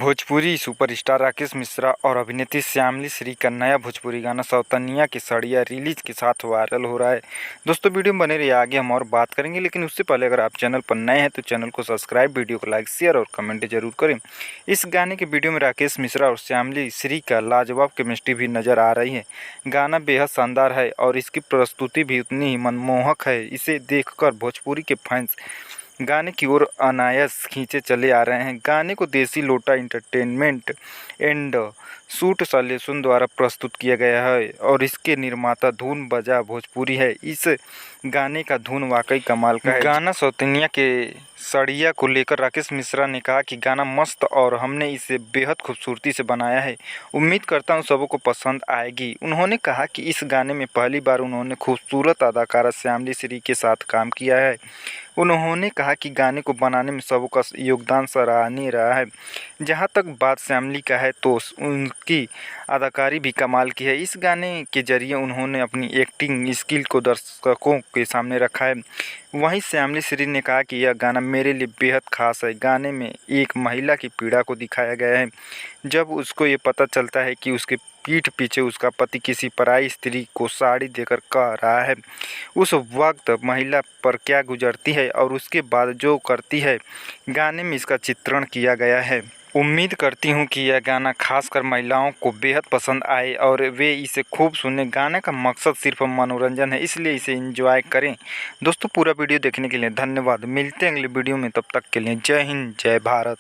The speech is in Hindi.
भोजपुरी सुपरस्टार राकेश मिश्रा और अभिनेत्री श्यामली श्री का नया भोजपुरी गाना सौतनिया की साड़ियाँ रिलीज के साथ वायरल हो रहा है। दोस्तों वीडियो में बने रहिए, आगे हम और बात करेंगे, लेकिन उससे पहले अगर आप चैनल पर नए हैं तो चैनल को सब्सक्राइब, वीडियो को लाइक, शेयर और कमेंट जरूर करें। इस गाने के वीडियो में राकेश मिश्रा और श्यामली श्री का लाजवाब केमिस्ट्री भी नज़र आ रही है। गाना बेहद शानदार है और इसकी प्रस्तुति भी उतनी ही मनमोहक है। इसे देखकर भोजपुरी के फैंस गाने की ओर अनायास खींचे चले आ रहे हैं। गाने को देसी लोटा एंटरटेनमेंट एंड शूट सॉल्यूशन द्वारा प्रस्तुत किया गया है और इसके निर्माता धुन बजा भोजपुरी है। इस गाने का धुन वाकई कमाल का है। गाना सौतनिया के साड़ियाँ को लेकर राकेश मिश्रा ने कहा कि गाना मस्त और हमने इसे बेहद खूबसूरती से बनाया है। उम्मीद करता हूँ सबों को पसंद आएगी। उन्होंने कहा कि इस गाने में पहली बार उन्होंने खूबसूरत अदाकारा श्यामली श्री के साथ काम किया है। उन्होंने कहा कि गाने को बनाने में सबों का योगदान सराहनीय रहा है। जहां तक बात श्यामली का है तो उनकी अदाकारी भी कमाल की है। इस गाने के जरिए उन्होंने अपनी एक्टिंग स्किल को दर्शकों के सामने रखा है। वहीं श्यामली श्री ने कहा कि यह गाना मेरे लिए बेहद खास है। गाने में एक महिला की पीड़ा को दिखाया गया है, जब उसको ये पता चलता है कि उसके पीठ पीछे उसका पति किसी पराई स्त्री को साड़ी देकर कह रहा है। उस वक्त महिला पर क्या गुजरती है और उसके बाद जो करती है, गाने में इसका चित्रण किया गया है। उम्मीद करती हूँ कि यह गाना खासकर महिलाओं को बेहद पसंद आए और वे इसे खूब सुने। गाने का मकसद सिर्फ मनोरंजन है, इसलिए इसे एंजॉय करें। दोस्तों पूरा वीडियो देखने के लिए धन्यवाद। मिलते हैं अगले वीडियो में, तब तक के लिए जय हिंद, जय भारत।